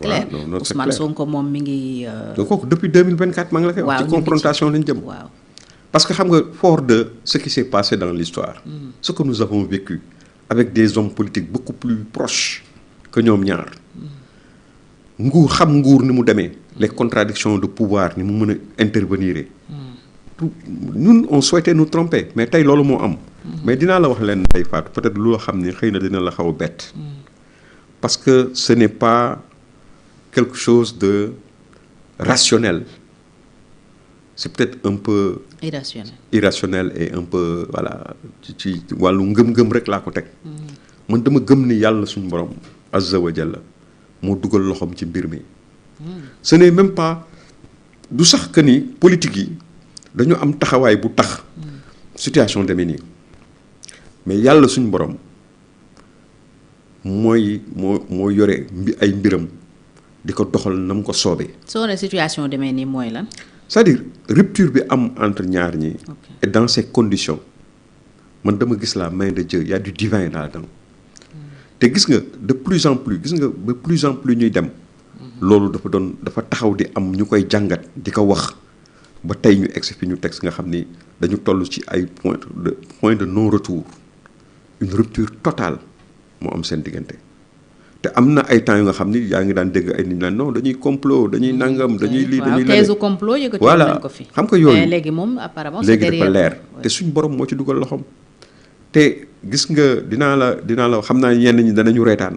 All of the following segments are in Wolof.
clair non non c'est Ousmane clair. Sonko moom mi ngi. donc kooku depuis 2024 maa ngi la koy wax. waaw ci confrontation lañ jëm. waaw. parce que xam nga fort de ce qui s'est passé dans l'histoire ce que nous avons vécu avec des hommes politiques beaucoup plus proches que ñoom ñaar nguur ni mu demee les contradictions de pouvoir ni mu mën a intervenir ñun on souhaitait nous tromper mais tey loolu moo am mais dinaa la wax leen tey Fatou peut-être lu xam ne xëy na dina la xaw a bett parce que ce n'est pas quelque chose de rationnel c'est peut-être un peu irrationnel et un peu voilà ci wàllu ngëm-ngëm rek laa ko teg man dama gëm ni yàlla suñu borom azza wa jalla moo dugal loxoom ci mbir mi ce n'est même pas du sax que ni politique yi dañu am taxawaay bu tax situation demee nii mais yàlla suñu borom moo yore ay mbiram di ko doxal na mu ko soobee. soo ne situation demee nii mooy lan. c'est-à-dire rupture bi am entre ñaar ñi. et dans ces conditions man dama gis la main de Dieu y a du divin là-dedans. te gis nga de plus en plus gis nga ba plus en plus ñuy dem. loolu dafa taxaw di am ñu koy jàngat di ko wax ba tey ñu egsi fi ñu teg nga xam ni dañu toll ci ay point de non retour une rupture totale moo am seen diggante. te am na ay temps yu nga xam ni yaa ngi daan dégg ay nit naan non dañuy complot dañuy nangam dañuy lii dañuy leneen teesu complot yëkkati nañ ko fi. xam nga yooyu léegi moom apparemment léegi dafa leer te suñ borom moo ci dugal loxoom. te gis nga dinaa la xam naa ñenn ñi danañu reetaan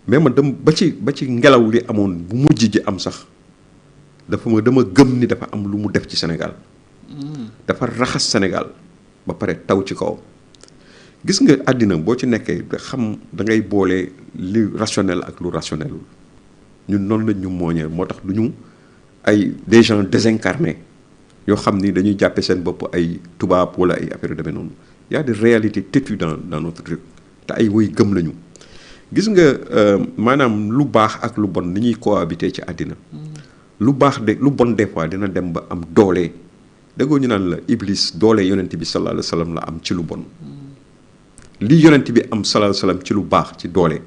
mais man ba ci ngelaw li amoon bu mujj ji am sax dama gëm ni dafa am lu mu def ci Sénégal. dafa raxas Sénégal ba pare taw ci kaw. gis nga àddina boo ci nekkee da ngay boole li rationnel ak lu rationnelul ñun noonu lañ ñu mooñee moo tax du ñu ay des gens désincarnés yoo xam ni dañuy jàppe seen bopp ay tubaab wala ay affaire yu demee noonu y a des réalités têtues dans notre truc te ay woy gëm lañu gis nga maanaam lu baax ak lu bon ni ñuy cohabiter ci àddina lu bon des fois dina dem ba am doole déggoo ñu naan la Iblis doole yonent bi sallallahu alayhi wa sallam la am ci lu bon li yonent bi am sallallahu alayhi wa sallam ci lu baax ci doole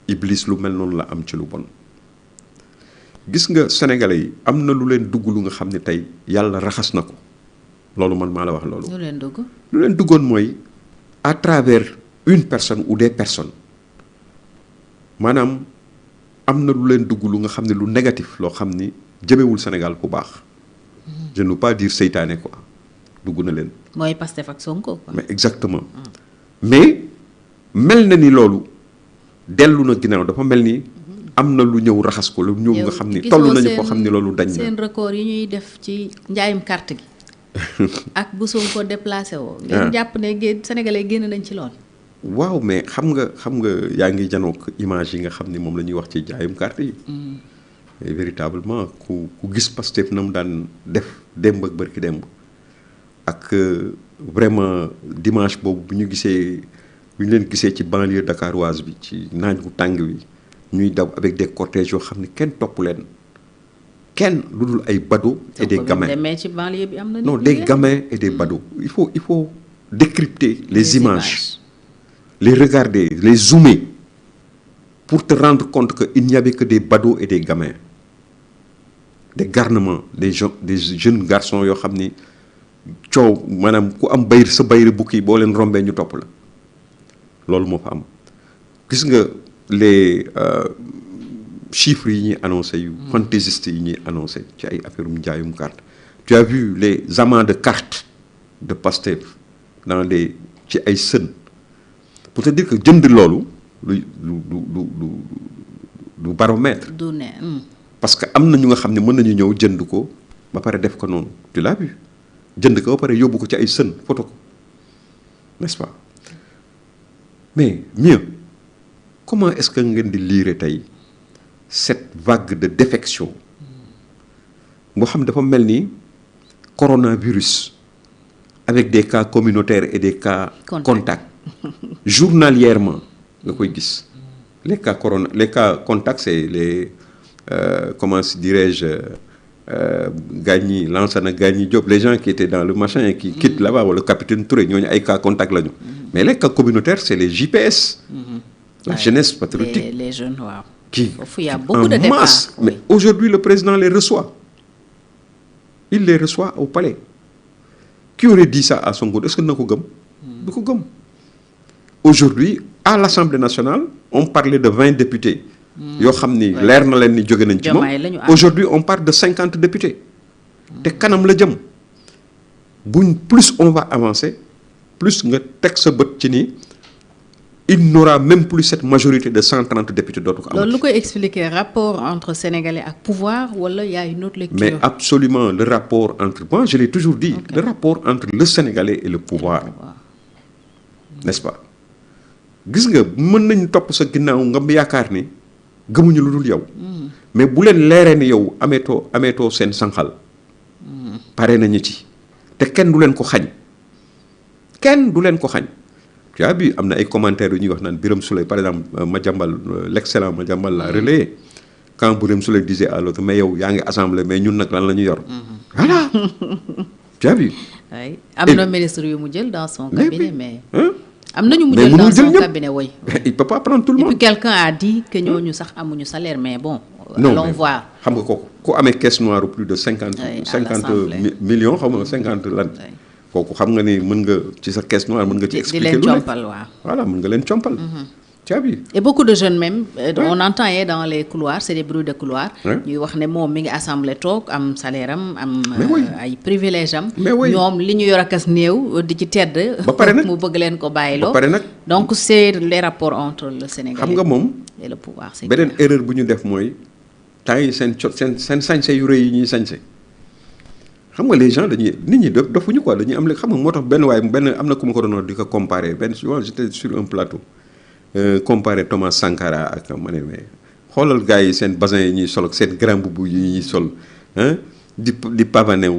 Iblis lu mel noonu la am ci lu bon gis nga sénégalais yi am na lu leen dugg lu nga xam ne tey yàlla raxas na ko loolu man maa la wax loolu. lu leen duggoon mooy à travers une personne ou des personnes maanaam am na lu leen dugg lu nga xam ne lu négatif loo xam ni jëmewul Sénégal ku baax. je ne veux pas dire seytaane quoi dugg na leen. mooy Pastef ak Sonko quoi. mais exactement. mais mel na ni loolu dellu na ginnaaw dafa mel ni am na lu ñëw raxas ko lu ñëw nga xam ni toll nañu foo xam ni loolu dañ na seen record yi ñuy def ci njaayum carte gi ak bu Sonko déplacé woo ngeen jàpp ne sénégalais génn nañ ci lool. waaw mais xam nga yaa ngi janook image yi nga xam ni moom la ñuy wax ci njaayum carte yi et véritablement ku gis Pastef na mu daan def démb ak bërki démb ak vraiment dimanche boobu bu ñu leen gisee ci banlieue dakaroise bi ci naaj gu tàng wi ñuy daw avec des cortèges yoo xam ne kenn topp leen kenn lu dul ay badauds et des gamins ci banlieue bi am na non des gamins et des badauds il faut décrypter les images les regarder les zoomer pour te rendre compte que il n'y avait que des badauds et des gamins des garnements des jeunes garçons yoo xam ni coow maanaam ku am sa bayri bukki boo leen rombee ñu topp la loolu moo fa am gis nga les chiffres yi ñuy annoncé yu fantaisistes yi ñuy annoncé ci ay affaire njaayum carte tu as vu les amants de cartes de Pastef ci ay sën pour te dire que jënd loolu du baromètre du ne parce que am na ñu nga xam ne mën nañu ñëw jënd ko ba pare def ko noonu tu l'as vu jënd ko ba pare yóbbu ko ci ay sën photo ko n'est-ce pas mais mieux comment est-ce que ngeen di lire tey cette vague de défection boo xam dafa mel ni coronavirus avec des cas communautaires et des cas contacts journalièrement nga koy gis les cas contacts c'est les comment dirais-je Gagny Lansana Gagny Diop les gens qui étaient dans le machin et qui quittent là-bas wala capitaine Touré ñooñu ay cas contact lañu mais les cas communautaires c'est les JPS la jeunesse patriotique les jeunes waaw qui Il y a beaucoup en de départs. masse. Oui. Mais aujourd'hui, le président les reçoit. Il les reçoit au palais. Qui aurait dit ça à Sonko? Est-ce que nous avons aujourd'hui, à l'Assemblée nationale, on parlait de 20 députés. Aujourd'hui, on parle de 50 députés. Plus on va avancer, plus il n'aura même plus cette majorité de 130 députés d'autres. Alors, vous expliquer le rapport entre Sénégalais et pouvoir ou il y a une autre lecture? Mais absolument, le rapport entre... Moi, je l'ai toujours dit, le rapport entre le Sénégalais et le pouvoir. N'est-ce pas? Gis nga mën nañ top sa ginnaw nga yaakar ni gëmuñu lu dul yow mais bu leen léré ni yow ameto sen sanxal paré nañu ci té kenn du leen ko xagn tu as vu amna ay commentaires yu ñuy wax naan Birame Souleye par exemple l'excellent Madiambal l'a relayé quand Birame Souleye disait à l'autre mais yow yaangi assemblée mais ñun nak lan lañu yor voilà tu as vu oui amna ministre yu mu jël dans son cabinet mais amnañu mu jël dans son cabinet oui. Il peut pas prendre tout le monde. Et puis quelqu'un a dit que ñooñu sax amuñu salaire mais bon. Allons voir. Xam nga ko amé caisse noire ou plus de 50 millions xam nga 50 lan. Kooku xam nga ni mën nga ci sa caisse noire mën nga ci expliquer lu voilà mën nga leen compal. Tu as vu? Et beaucoup de jeunes même, on entend dans les couloirs, c'est des bruits de couloirs. Ñu wax né mom mi ngi assemblée tok am salaire am ay privilèges am. Ñom li ñu yor akas néew di ci tedd mu bëgg leen ko bayilo. Donc c'est les rapports entre le Sénégal et le pouvoir. Benen erreur bu ñu def moy tay sen sañse yu reuy yi ñi sañse. Xam nga les gens dañuy nit ñi dofuñu quoi dañuy am xam nga motax ben way ben amna ku ma ko doon di ko comparer ben j'étais sur un plateau. Comparer Thomas Sankara ak mané mais xolal gaay sen bazin yi ñi sol ak sen grand boubou yi ñi sol hein di pavané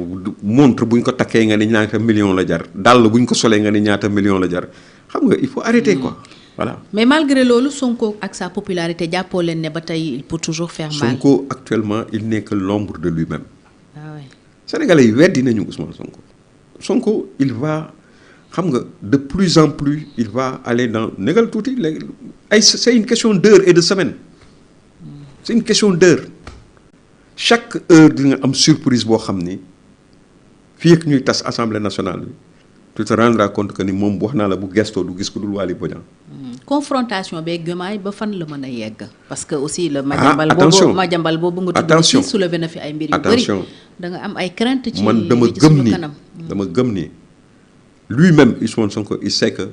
montre buñ ko takké nga ni ñaata million la jar dal buñ ko solé nga ni ñaata million la jar xam nga il faut arrêter quoi voilà. Mais malgré lolu Sonko ak sa popularité jappo len né ba tay il peut toujours faire mal. Sonko actuellement il n'est que l'ombre de lui-même. Ah ouais. Sénégalais yi wéddi nañu Ousmane Sonko il va xam nga de plus en plus il va aller dans négal touti c'est une question d'heure et de semaine. C'est une question d'heure. Chaque heure di nga am surprise bo xamni fi ak ñuy tass assemblée nationale tu te rendras compte que ni mom wax na la bu gesto du gis ko dul Waly Bodian. Confrontation be Diomaye ba fan la mëna yegg parce que aussi le Madiambal bobu nga tuddu ci soulever na fi ay mbir yu bari da nga am ay crainte ci man dama gëm ni lui-même Ousmane Sonko il sait que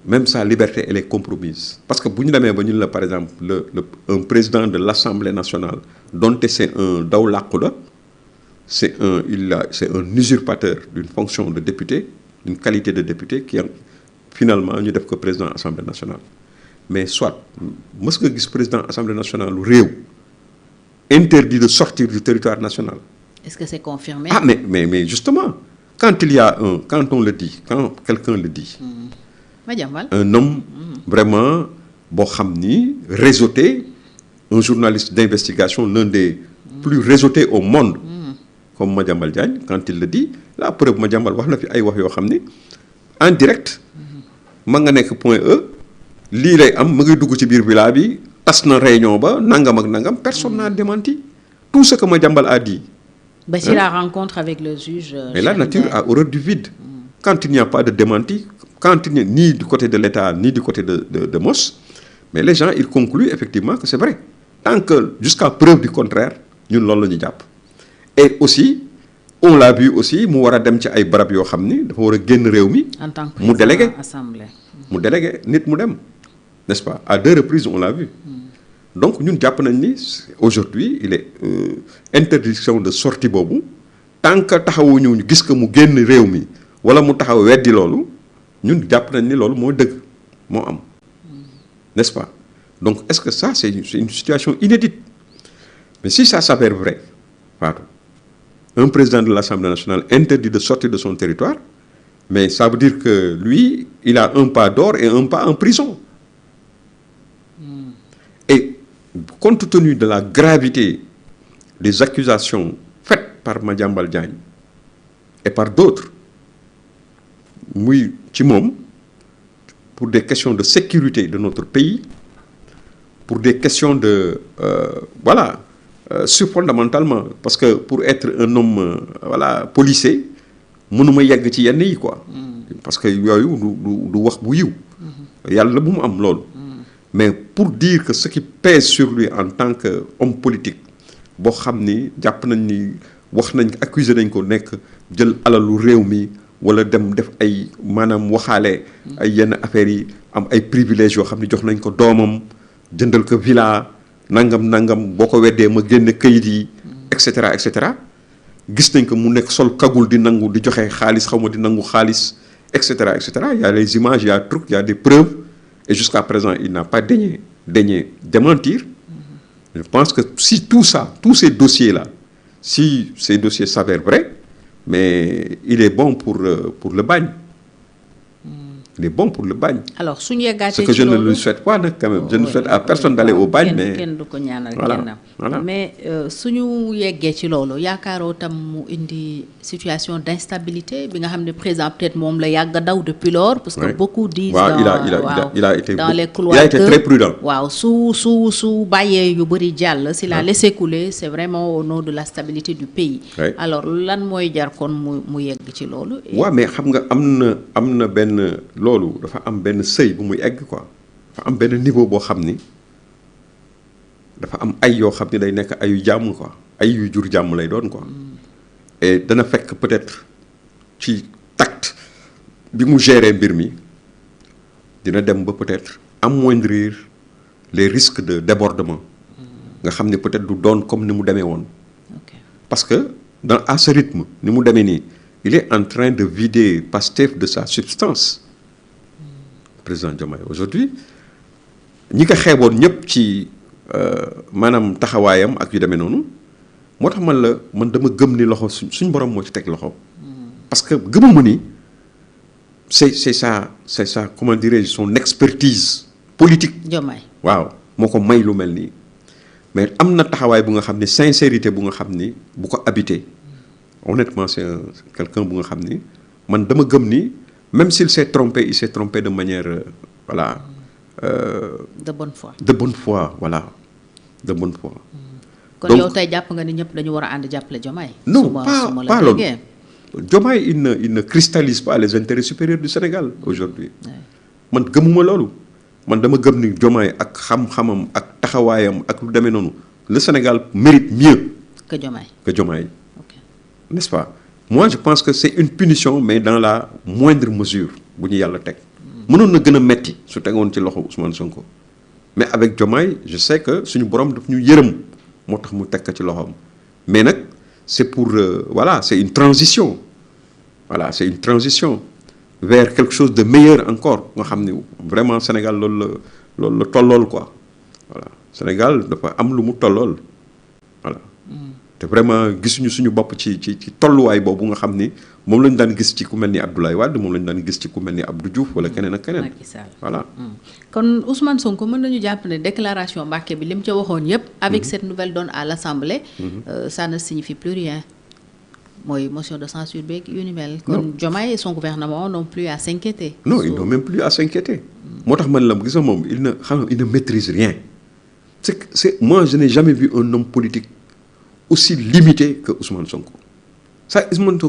même sa liberté elle est compromise parce que buñu démé ba ñun la par exemple un président de l'Assemblée nationale dont c'est un daw laqku la c'est un usurpateur d'une fonction de député d'une qualité de député qui finalement ñu def ko président de l'Assemblée nationale mais soit mës nga gis président de l'Assemblée nationale lu réew interdit de sortir du territoire national. Est-ce que c'est confirmé? Ah mais justement quand on le dit, quand quelqu'un le dit, un homme vraiment réseauté, un journaliste d'investigation, l'un des plus réseautés au monde, comme Madiambal Diagne, quand il le dit, la preuve Madiambal wax na fi ay wax yo xamni en direct ma nga nek point E li lay am ma ngay dugg ci bir villa bi tas na réunion ba nangam ak nangam personne n'a démenti tout ce que Madiambal a dit. C'est la rencontre avec le juge. Mais la nature a horreur du vide. Quand il n'y a pas de démenti, quand il n'y a ni du côté de l'État, ni du côté de Moss, mais les gens, ils concluent effectivement que c'est vrai. Tant que, jusqu'à preuve du contraire, nous l'avons dit. Et aussi, on l'a vu aussi, nous avons dem ci ay barab yo xamni dafa wara genn réew mi en tant que président assemblée mu délégué nit mu dem, n'est-ce pas? À 2 reprises on l'a vu. Donc ñun japp nañ ni aujourd'hui il est interdiction de sortie bobu tant que taxawu ñu gis que mu génn réew mi wala mu taxaw wéddi lolu ñun japp nañ ni lolu mo deug mo am n'est-ce pas? Donc est-ce que ça c'est une situation inédite? Mais si ça s'avère vrai, pardon, un président de l'Assemblée nationale interdit de sortir de son territoire, mais ça veut dire que lui il a un pas d'or et un pas en prison. Et compte tenu de la gravité des accusations faites par Madiambal Diagne et par d'autres, pour des questions de sécurité de notre pays, pour des questions de voilà fondamentalement parce que pour être un homme voilà policé mënuma yegg ci yenn yi quoi. parce que yooyu du wax bu yiw. yàlla bu mu am loolu. mais pour dire que ce qui pèse sur lui en tant que homme politique boo xam ni jàpp nañ ni wax nañ accusé nañ ko nekk jël alalu réew mi wala dem def ay maanaam waxaale ay yenn affaires yi am ay privilèges yoo xam ne jox nañ ko doomam jëndal ko villa nangam boo ko weddee ma génne këyit yi et cetera gis nañ ko mu nekk sol kagul di nangu di joxe xaalis xaw ma di nangu xaalis et cetera il y a les images il y a trucs il y a des preuves et jusqu'à présent il n'a pas daigné démentir. Je pense que si tous ces dossiers-là, si ces dossiers s'avèrent vrais, mais il est bon pour le bagne. Il est bon pour le bagne. Alors, ce que je ne le souhaite pas, quand même. Je ne souhaite à personne d'aller au bagne, mais... Voilà. Mais si nous ci lolu yaakaaro tam mu indi situation d'instabilité bi nga xamné président peut-être mom la yag daw depuis lors parce que beaucoup disent il a été dans les couloirs il a été très prudent. Waaw su bayé yu bari jall s'il a laissé couler c'est vraiment au nom de la stabilité du pays. Alors lan moy jar kon mu yegg ci lolu. Ouais, mais xam nga amna ben lolu dafa am ben seuil bu muy egg quoi. Dafa am ben niveau bo xamni dafa am ay yoo xam ne day nekk ayu jàmm quoi ay yu jur jàmm lay doon quoi et dana fekk peut-être ci tact bi mu gérer mbir mi dina dem ba peut-être amoindrir les risques de débordement nga xam ne peut-être du doon comme ni mu demee woon parce que à ce rythme ni mu demee nii il est en train de vider Pastef de sa substance président Diomaye aujourd'hui ñi ko xeeboon ñëpp ci manam taxawayam ak yu demee noonu motax man dama gëm ni loxo suñ borom mo ci tek loxo parce que gëmuma ni c'est ça comment dirais-je son expertise politique Diomaye waaw moko may lu melni mais amna taxaway bu nga xamni sincérité bu nga xamni bu ko habité honnêtement c'est quelqu'un bu nga xamni man dama gëm ni même s'il s'est trompé il s'est trompé de manière voilà de bonne foi. Voilà. De bonne foi. Kon yow tay japp nga ni ñep dañu wara and jappalé Diomaye. Non, pas loolu. Diomaye il ne cristallise pas les intérêts supérieurs du Sénégal aujourd'hui. Man gëmuma loolu. Man dama gëm ni Diomaye ak xam-xamam ak taxawayam ak lu démé nonu. Le Sénégal mérite mieux que Diomaye. OK. N'est-ce pas? Moi je pense que c'est une punition mais dans la moindre mesure bu ñu Yalla tek. Mënon na gëna metti su tégon ci loxo Ousmane Sonko mais avec Diomaye je sais que suñu borom daf ñu yërem motax mu tek ci loxom mais nak c'est pour voilà c'est une transition vers quelque chose de meilleur encore nga xamni vraiment Sénégal lool tollol quoi voilà Sénégal dafa am lu mu tollol voilà te vraiment gisuñu suñu bop ci tolluwaay boobu nga xam ni moom lañu daan gis ci ku mel ni Abdoulaye Wade moom lañu daan gis ci ku mel ni Abdou Diouf wala keneen ak keneen voilà kon Ousmane Sonko mën nañu jàpp ne déclaration Mbacké bi lim ca waxoon yépp avec cette nouvelle donne à l'Assemblée ça ne signifie plus rien mooy motion de censure beeg yu ni mel kon Diomaye et son gouvernement n'ont plus à s'inquiéter non ils n'ont même plus à s'inquiéter moo tax man la gis nga moom il ne maîtrise rien moi je n'ai jamais vu un homme politique aussi limité que Ousmane Sonko. Ça, Ousmane Sonko